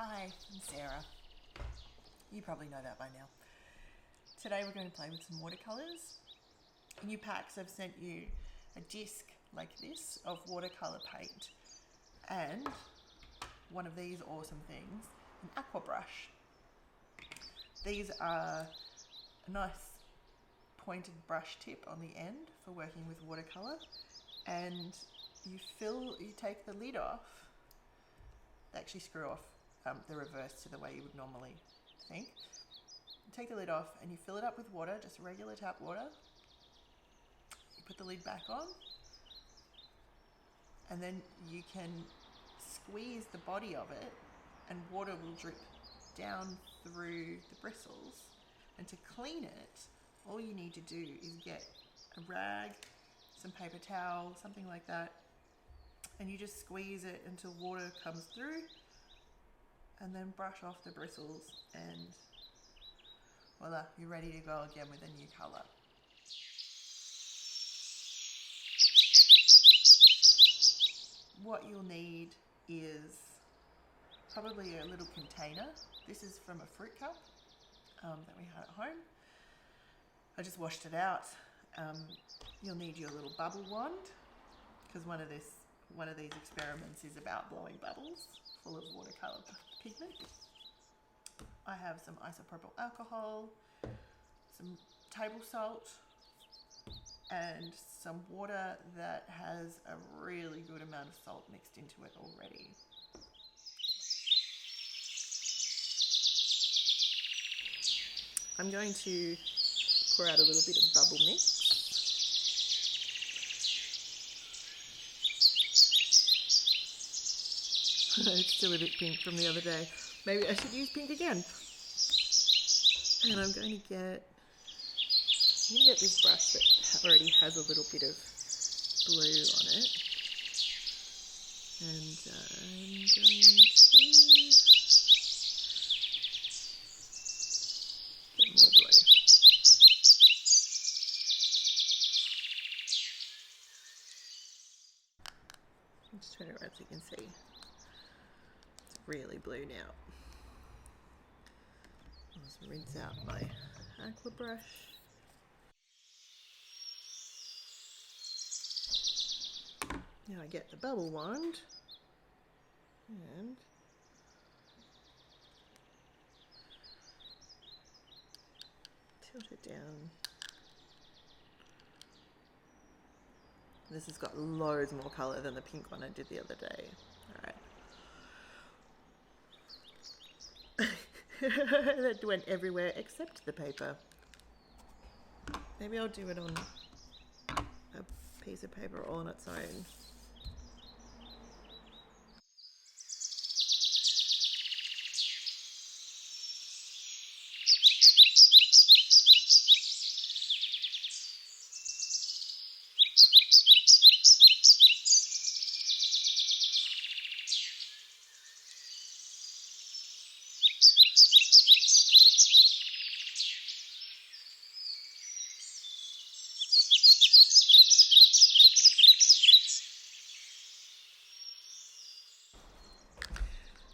Hi, I'm Sarah. You probably know that by now. Today we're going to play with some watercolours. New packs have sent you a disc like this of watercolour paint and one of these awesome things, an aqua brush. These are a nice pointed brush tip on the end for working with watercolour, and you take the lid off. They actually screw off the reverse to the way you would normally think. You take the lid off and you fill it up with water, just regular tap water. You put the lid back on, and then you can squeeze the body of it and water will drip down through the bristles. And to clean it, all you need to do is get a rag, some paper towel, something like that, and you just squeeze it until water comes through, and then brush off the bristles, and voila, you're ready to go again with a new colour. What you'll need is probably a little container. This is from a fruit cup that we had at home. I just washed it out. You'll need your little bubble wand, because one of these experiments is about blowing bubbles full of watercolour pigment. I have some isopropyl alcohol, some table salt, and some water that has a really good amount of salt mixed into it already. I'm going to pour out a little bit of bubble mix. It's still a bit pink from the other day. Maybe I should use pink again. And I'm going to get this brush that already has a little bit of blue on it. And I'm going to get more blue. I'll just turn it around so you can see. It's really blue now. I'll just rinse out my aqua brush. Now I get the bubble wand and tilt it down. This has got loads more colour than the pink one I did the other day. Alright. That went everywhere except the paper. Maybe I'll do it on a piece of paper all on its own.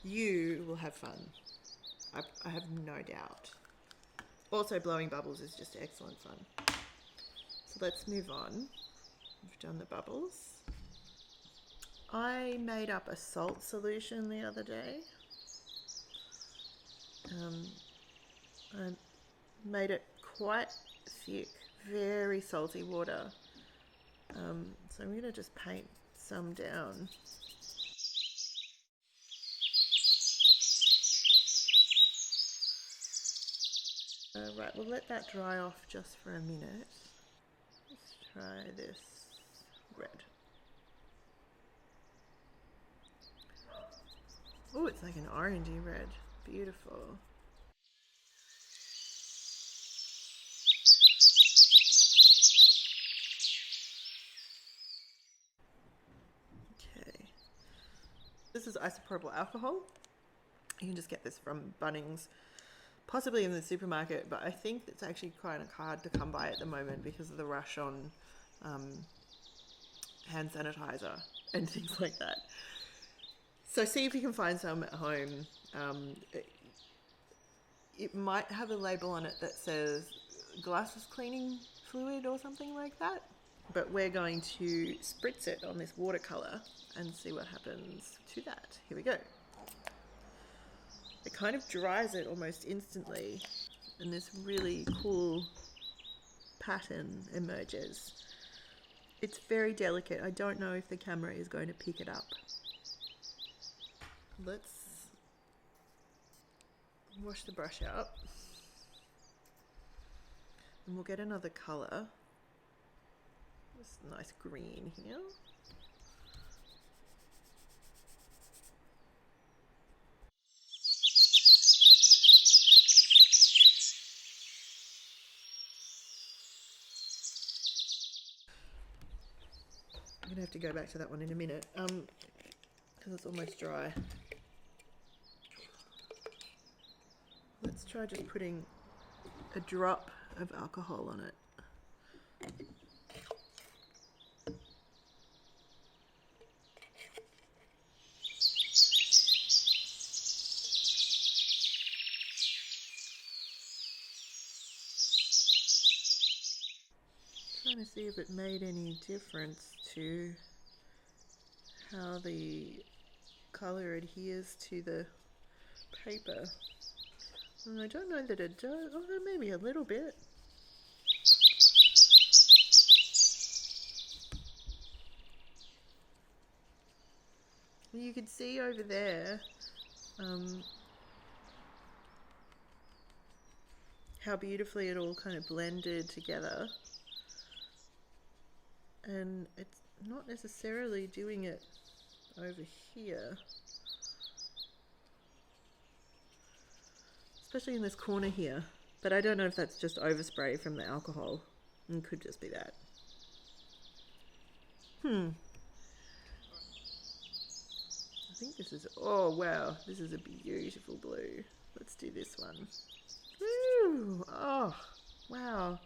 You will have fun. I have no doubt. Also, blowing bubbles is just excellent fun. So let's move on. We've done the bubbles. I made up a salt solution the other day. I made it quite thick, very salty water. So I'm going to just paint some down. Right, we'll let that dry off just for a minute. Let's try this red. Oh, it's like an orangey red. Beautiful. Okay. This is isopropyl alcohol. You can just get this from Bunnings. Possibly in the supermarket, but I think it's actually kind of hard to come by at the moment because of the rush on hand sanitizer and things like that. So see if you can find some at home. It might have a label on it that says glasses cleaning fluid or something like that. But we're going to spritz it on this watercolour and see what happens to that. Here we go. It kind of dries it almost instantly, and this really cool pattern emerges. It's very delicate. I don't know if the camera is going to pick it up. Let's wash the brush out, and we'll get another colour. This nice green here. I'm gonna have to go back to that one in a minute, because it's almost dry. Let's try just putting a drop of alcohol on it. Trying to see if it made any difference to how the colour adheres to the paper. And I don't know that it does. Oh, maybe a little bit. You could see over there how beautifully it all kind of blended together. And it's not necessarily doing it over here, especially in this corner here, but I don't know if that's just overspray from the alcohol. It could just be that. I think this is, oh wow, this is a beautiful blue. Let's do this one. Ooh, oh wow,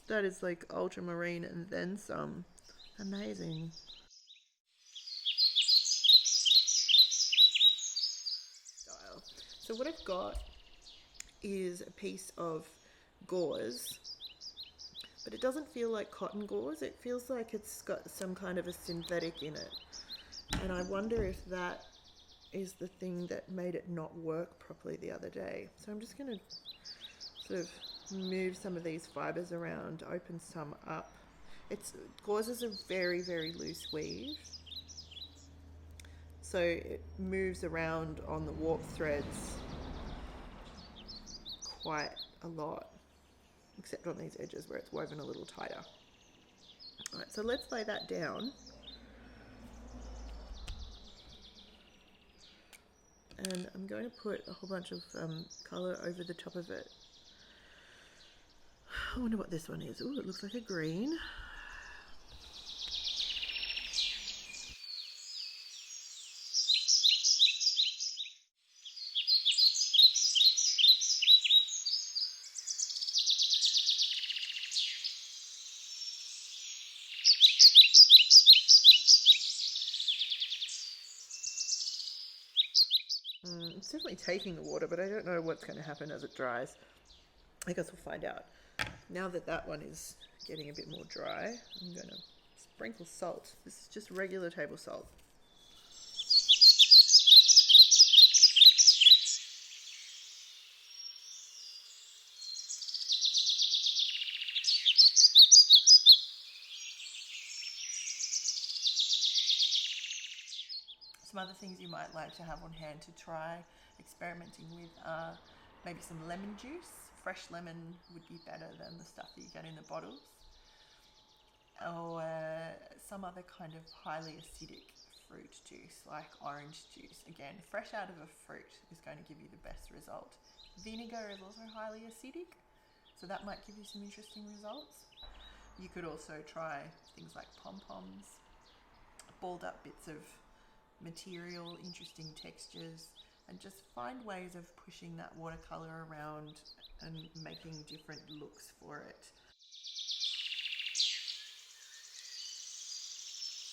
that is like ultramarine and then some. Amazing. Style. So what I've got is a piece of gauze, but it doesn't feel like cotton gauze. It feels like it's got some kind of a synthetic in it. And I wonder if that is the thing that made it not work properly the other day. So I'm just going to sort of move some of these fibers around, open some up. Gauze is a very, very loose weave, so it moves around on the warp threads quite a lot, except on these edges where it's woven a little tighter. Alright, so let's lay that down. And I'm going to put a whole bunch of colour over the top of it. I wonder what this one is. Ooh, it looks like a green. It's definitely taking the water, but I don't know what's going to happen as it dries. I guess we'll find out. Now that that one is getting a bit more dry, I'm going to sprinkle salt. This is just regular table salt. Some other things you might like to have on hand to try experimenting with are maybe some lemon juice. Fresh lemon would be better than the stuff that you get in the bottles. Or some other kind of highly acidic fruit juice, like orange juice. Again, fresh out of a fruit is going to give you the best result. Vinegar is also highly acidic, so that might give you some interesting results. You could also try things like pom-poms, balled up bits of material, interesting textures, and just find ways of pushing that watercolor around and making different looks for it.